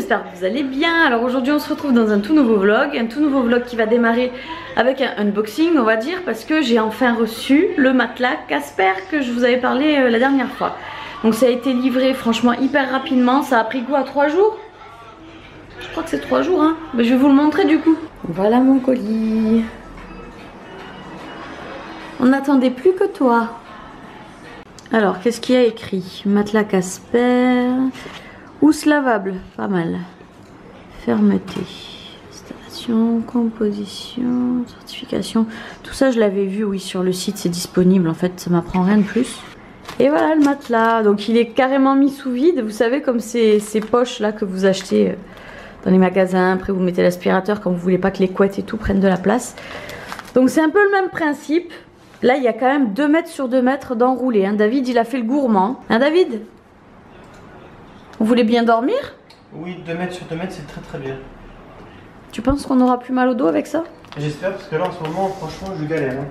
j'espère que vous allez bien. Alors aujourd'hui on se retrouve dans un tout nouveau vlog qui va démarrer avec un unboxing on va dire, parce que j'ai enfin reçu le matelas Casper que je vous avais parlé la dernière fois. Donc ça a été livré franchement hyper rapidement, ça a pris quoi, 3 jours? Je crois que c'est 3 jours hein, mais je vais vous le montrer du coup. Voilà mon colis. On n'attendait plus que toi. Alors qu'est-ce qu'il y a écrit? Matelas Casper. Housse lavable, pas mal. Fermeté, installation, composition, certification. Tout ça je l'avais vu, oui, sur le site, c'est disponible. En fait, ça m'apprend rien de plus. Et voilà le matelas. Donc il est carrément mis sous vide. Vous savez, comme ces poches là que vous achetez dans les magasins. Après vous mettez l'aspirateur quand vous voulez pas que les couettes et tout prennent de la place. Donc c'est un peu le même principe. Là il y a quand même 2 mètres sur 2 mètres d'enroulé. Hein. David il a fait le gourmand. Hein David? Vous voulez bien dormir? Oui, 2 mètres sur 2 mètres, c'est très très bien. Tu penses qu'on aura plus mal au dos avec ça? J'espère, parce que là en ce moment, franchement, je galère. Hein.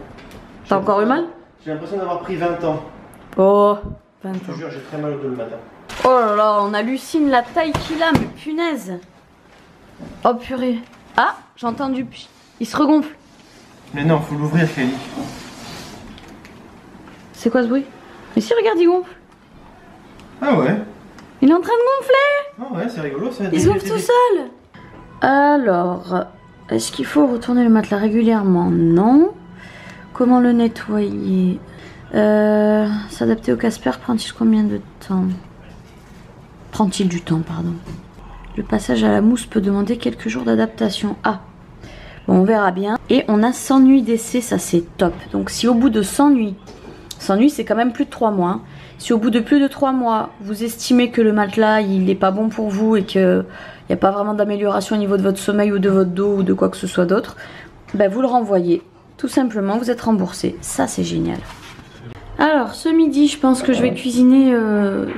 T'as encore eu mal? J'ai l'impression d'avoir pris 20 ans. Oh, 20 ans. Je te jure, j'ai très mal au dos le matin. Oh là là, on hallucine la taille qu'il a, mais punaise. Oh purée. Ah, j'ai entendu. Il se regonfle. Mais non, faut l'ouvrir, Kelly. C'est quoi ce bruit? Mais si, regarde, il gonfle. Ah ouais? Il est en train de gonfler. Ah ouais, c'est rigolo ça. Il se gonfle tout seul. Alors, est-ce qu'il faut retourner le matelas régulièrement? Non. Comment le nettoyer? S'adapter au Casper prend-il combien de temps? Prend-il du temps, pardon. Le passage à la mousse peut demander quelques jours d'adaptation. Ah, bon, on verra bien. Et on a 100 nuits d'essai, ça c'est top. Donc si au bout de 100 nuits c'est quand même plus de 3 mois. Hein. Si au bout de plus de 3 mois, vous estimez que le matelas il n'est pas bon pour vous et qu'il n'y a pas vraiment d'amélioration au niveau de votre sommeil ou de votre dos ou de quoi que ce soit d'autre, ben vous le renvoyez. Tout simplement, vous êtes remboursé. Ça c'est génial. Alors ce midi, je pense que je vais cuisiner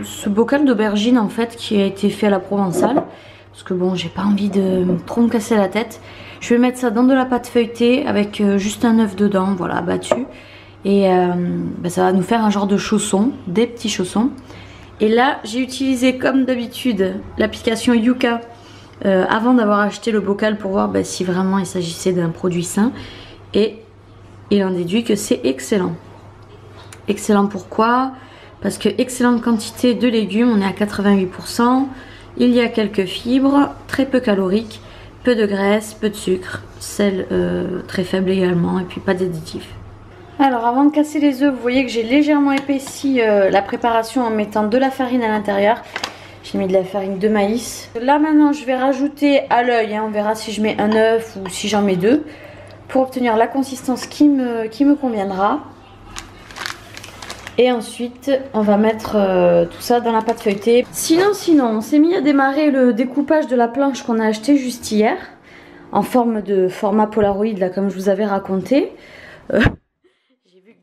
ce bocal d'aubergine en fait qui a été fait à la provençale. Parce que bon, j'ai pas envie de trop me casser la tête. Je vais mettre ça dans de la pâte feuilletée avec juste un œuf dedans, voilà, battu. Et ben ça va nous faire un genre de chaussons, des petits chaussons. Et là, j'ai utilisé comme d'habitude l'application Yuka avant d'avoir acheté le bocal pour voir ben, si vraiment il s'agissait d'un produit sain. Et il en déduit que c'est excellent. Excellent pourquoi? Parce que excellente quantité de légumes, on est à 88%. Il y a quelques fibres, très peu caloriques, peu de graisse, peu de sucre, sel très faible également et puis pas d'additifs. Alors avant de casser les œufs, vous voyez que j'ai légèrement épaissi la préparation en mettant de la farine à l'intérieur. J'ai mis de la farine de maïs. Là maintenant je vais rajouter à l'œil, hein, on verra si je mets un œuf ou si j'en mets 2 pour obtenir la consistance qui me conviendra. Et ensuite on va mettre tout ça dans la pâte feuilletée. Sinon on s'est mis à démarrer le découpage de la planche qu'on a acheté juste hier en format Polaroid là comme je vous avais raconté.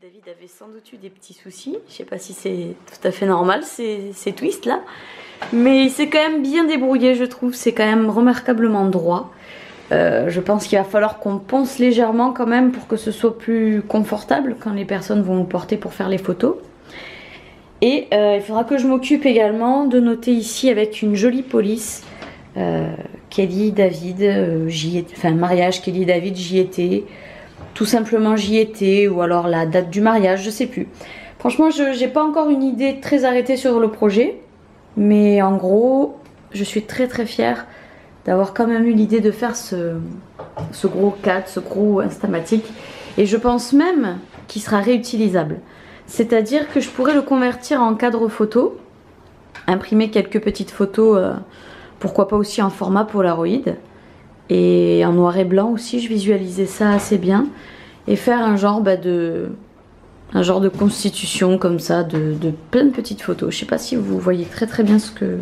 David avait sans doute eu des petits soucis, je sais pas si c'est tout à fait normal ces twists là, mais il s'est quand même bien débrouillé je trouve, c'est quand même remarquablement droit. Je pense qu'il va falloir qu'on ponce légèrement quand même pour que ce soit plus confortable quand les personnes vont le porter pour faire les photos. Et il faudra que je m'occupe également de noter ici avec une jolie police Kelly, David, mariage Kelly, David, j'y étais. Tout simplement j'y étais ou alors la date du mariage, je sais plus. Franchement, je n'ai pas encore une idée très arrêtée sur le projet. Mais en gros, je suis très très fière d'avoir quand même eu l'idée de faire ce gros cadre, ce gros Instamatic. Et je pense même qu'il sera réutilisable. C'est-à-dire que je pourrais le convertir en cadre photo. Imprimer quelques petites photos, pourquoi pas aussi en format Polaroid. Et en noir et blanc aussi, je visualisais ça assez bien. Et faire un genre de constitution comme ça, de plein de petites photos. Je sais pas si vous voyez très très bien ce que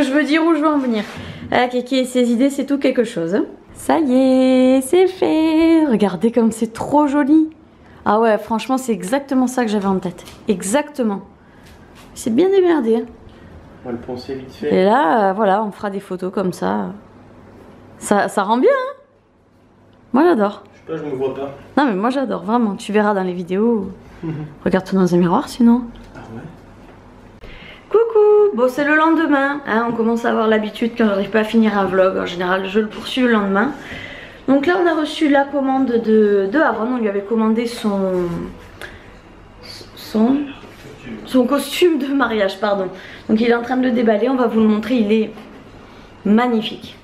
je veux dire, où je veux en venir. Ah, Kiki et ses idées, c'est tout quelque chose. Hein. Ça y est, c'est fait. Regardez comme c'est trop joli. Ah ouais, franchement, c'est exactement ça que j'avais en tête. Exactement. C'est bien démerdé. Hein. On va le poncer vite fait. Et là, voilà, on fera des photos comme ça. Ça rend bien, hein. Moi j'adore. Je sais pas, je me vois pas. Non mais moi j'adore, vraiment. Tu verras dans les vidéos. Regarde-toi dans un miroir sinon. Ah ouais. Coucou, bon c'est le lendemain, hein, on commence à avoir l'habitude quand j'arrive pas à finir un vlog, en général je le poursuis le lendemain. Donc là on a reçu la commande de Aaron, on lui avait commandé son costume de mariage, pardon. Donc il est en train de le déballer, on va vous le montrer, il est magnifique.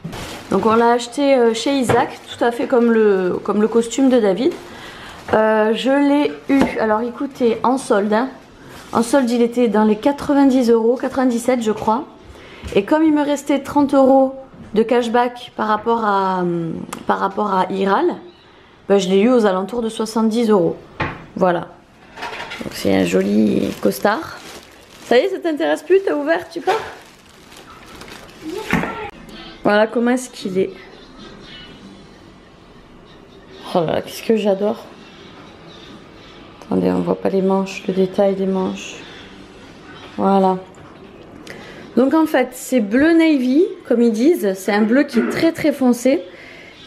Donc on l'a acheté chez Isaac, tout à fait comme le costume de David. Je l'ai eu, alors il coûtait en solde, hein. En solde il était dans les 90 €, 97 je crois. Et comme il me restait 30 € de cashback par rapport à Iral, ben, je l'ai eu aux alentours de 70 €. Voilà. Donc c'est un joli costard. Ça y est, ça t'intéresse plus? T'as ouvert, tu pars? Voilà comment est-ce qu'il est. Oh là là, qu'est-ce que j'adore. Attendez, on voit pas les manches, le détail des manches. Voilà. Donc en fait, c'est bleu navy, comme ils disent. C'est un bleu qui est très très foncé.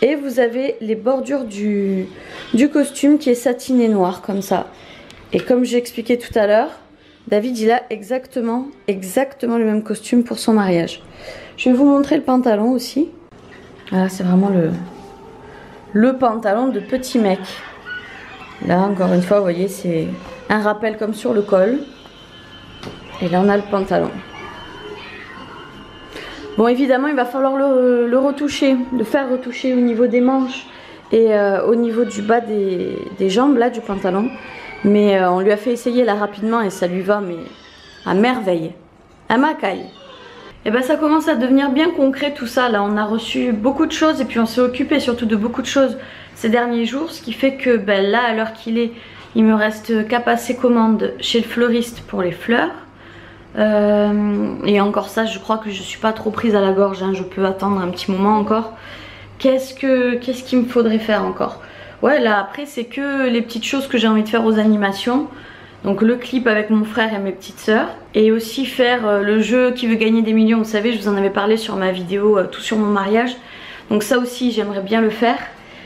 Et vous avez les bordures du costume qui est satiné noir, comme ça. Et comme j'ai expliqué tout à l'heure, David il a exactement le même costume pour son mariage. Je vais vous montrer le pantalon aussi. Voilà, c'est vraiment le pantalon de petit mec. Là encore une fois, vous voyez, c'est un rappel comme sur le col. Et là on a le pantalon. Bon, évidemment il va falloir le retoucher, le faire retoucher au niveau des manches et au niveau du bas des jambes là du pantalon. Mais on lui a fait essayer là rapidement et ça lui va mais à merveille, à macaille. Et ben ça commence à devenir bien concret tout ça. Là on a reçu beaucoup de choses et puis on s'est occupé surtout de beaucoup de choses ces derniers jours. Ce qui fait que ben, là à l'heure qu'il est, il me reste qu'à passer commande chez le fleuriste pour les fleurs. Et encore ça je crois que je suis pas trop prise à la gorge, hein. Je peux attendre un petit moment encore. Qu'est-ce qu'il me faudrait faire encore? Ouais, là après c'est que les petites choses que j'ai envie de faire aux animations. Donc le clip avec mon frère et mes petites sœurs. Et aussi faire le jeu qui veut gagner des millions. Vous savez, je vous en avais parlé sur ma vidéo tout sur mon mariage. Donc ça aussi j'aimerais bien le faire.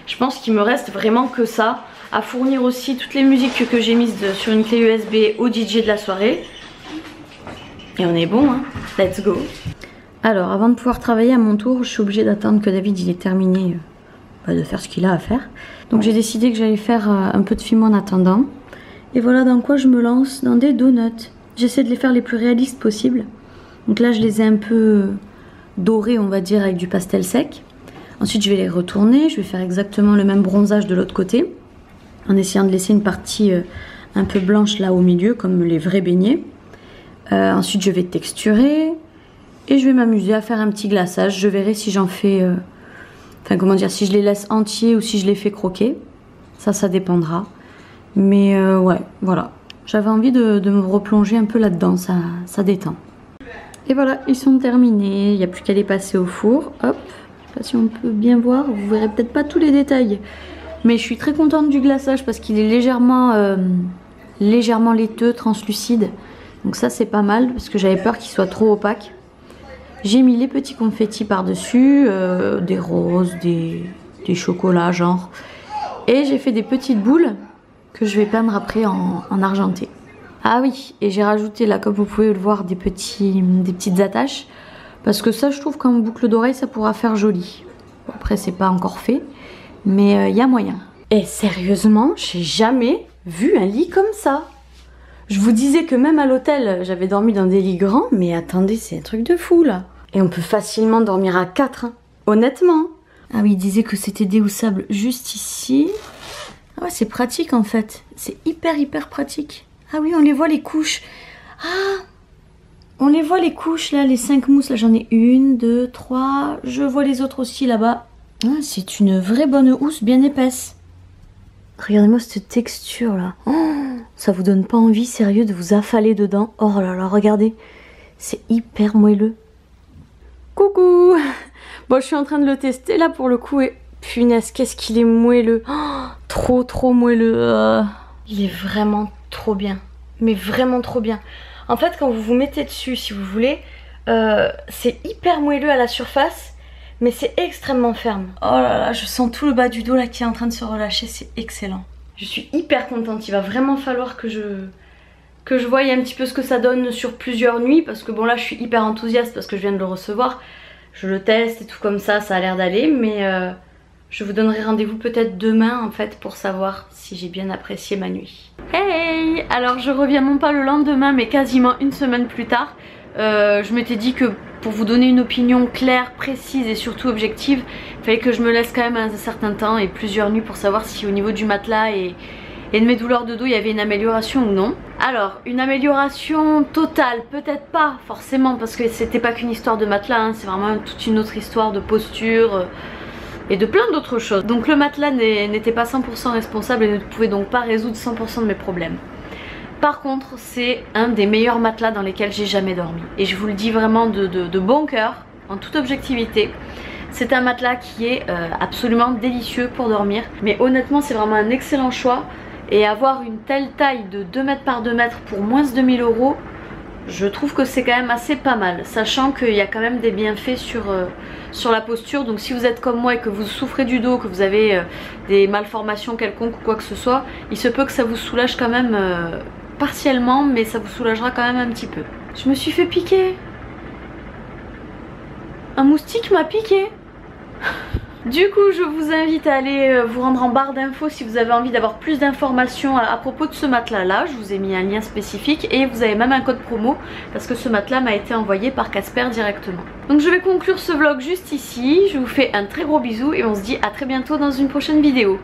Je pense qu'il me reste vraiment que ça. À fournir aussi toutes les musiques que j'ai mises sur une clé USB au DJ de la soirée. Et on est bon, hein. Let's go. Alors avant de pouvoir travailler à mon tour, je suis obligée d'attendre que David il ait terminé de faire ce qu'il a à faire. Donc j'ai décidé que j'allais faire un peu de film en attendant. Et voilà dans quoi je me lance, dans des donuts. J'essaie de les faire les plus réalistes possible. Donc là je les ai un peu dorés on va dire avec du pastel sec. Ensuite je vais les retourner, je vais faire exactement le même bronzage de l'autre côté. En essayant de laisser une partie un peu blanche là au milieu comme les vrais beignets. Ensuite je vais texturer. Et je vais m'amuser à faire un petit glaçage. Je verrai si j'en fais... Enfin comment dire, si je les laisse entiers ou si je les fais croquer. Ça dépendra. Mais ouais, voilà. J'avais envie de me replonger un peu là-dedans, ça détend. Et voilà, ils sont terminés. Il n'y a plus qu'à les passer au four. Hop, je sais pas si on peut bien voir. Vous verrez peut-être pas tous les détails. Mais je suis très contente du glaçage parce qu'il est légèrement laiteux, translucide. Donc ça c'est pas mal parce que j'avais peur qu'il soit trop opaque. J'ai mis les petits confettis par-dessus, des roses, des chocolats genre. Et j'ai fait des petites boules que je vais peindre après en argenté. Ah oui, et j'ai rajouté là, comme vous pouvez le voir, des petites attaches. Parce que ça, je trouve qu'en boucle d'oreille, ça pourra faire joli. Bon, après, c'est pas encore fait, mais y a moyen. Et sérieusement, j'ai jamais vu un lit comme ça. Je vous disais que même à l'hôtel, j'avais dormi dans des lits grands, mais attendez, c'est un truc de fou là. Et on peut facilement dormir à 4, hein. Honnêtement. Ah oui, il disait que c'était déhoussable juste ici. Ah ouais, c'est pratique en fait. C'est hyper pratique. Ah oui, on les voit les couches. Ah, on les voit les couches là, les 5 mousses. Là j'en ai 1, 2, 3. Je vois les autres aussi là-bas. Ah, c'est une vraie bonne housse bien épaisse. Regardez-moi cette texture là. Oh, ça vous donne pas envie sérieux de vous affaler dedans? Oh là là, regardez. C'est hyper moelleux. Coucou. Bon, je suis en train de le tester là pour le coup et punaise, qu'est-ce qu'il est moelleux. Oh, trop moelleux. Il est vraiment trop bien. Mais vraiment trop bien. En fait, quand vous vous mettez dessus, si vous voulez, c'est hyper moelleux à la surface. Mais c'est extrêmement ferme. Oh là là, je sens tout le bas du dos là qui est en train de se relâcher. C'est excellent. Je suis hyper contente. Il va vraiment falloir que que je voie un petit peu ce que ça donne sur plusieurs nuits, parce que bon là je suis hyper enthousiaste parce que je viens de le recevoir, je le teste et tout comme ça a l'air d'aller, mais je vous donnerai rendez-vous peut-être demain en fait pour savoir si j'ai bien apprécié ma nuit. Hey, alors je reviens non pas le lendemain mais quasiment une semaine plus tard. Je m'étais dit que pour vous donner une opinion claire, précise et surtout objective, il fallait que je me laisse quand même un certain temps et plusieurs nuits pour savoir si au niveau du matelas et de mes douleurs de dos il y avait une amélioration ou non. Alors une amélioration totale, peut-être pas forcément parce que c'était pas qu'une histoire de matelas, hein, c'est vraiment toute une autre histoire de posture et de plein d'autres choses. Donc le matelas n'était pas 100% responsable et ne pouvait donc pas résoudre 100% de mes problèmes. Par contre c'est un des meilleurs matelas dans lesquels j'ai jamais dormi. Et je vous le dis vraiment de bon cœur, en toute objectivité. C'est un matelas qui est absolument délicieux pour dormir. Mais honnêtement c'est vraiment un excellent choix. Et avoir une telle taille de 2 mètres par 2 mètres pour moins de 2000 €, je trouve que c'est quand même assez pas mal. Sachant qu'il y a quand même des bienfaits sur la posture. Donc si vous êtes comme moi et que vous souffrez du dos, que vous avez des malformations quelconques ou quoi que ce soit, il se peut que ça vous soulage quand même partiellement, mais ça vous soulagera quand même un petit peu. Je me suis fait piquer. Un moustique m'a piqué. Du coup je vous invite à aller vous rendre en barre d'infos si vous avez envie d'avoir plus d'informations à propos de ce matelas là. Je vous ai mis un lien spécifique et vous avez même un code promo parce que ce matelas m'a été envoyé par Casper directement. Donc je vais conclure ce vlog juste ici, je vous fais un très gros bisou et on se dit à très bientôt dans une prochaine vidéo.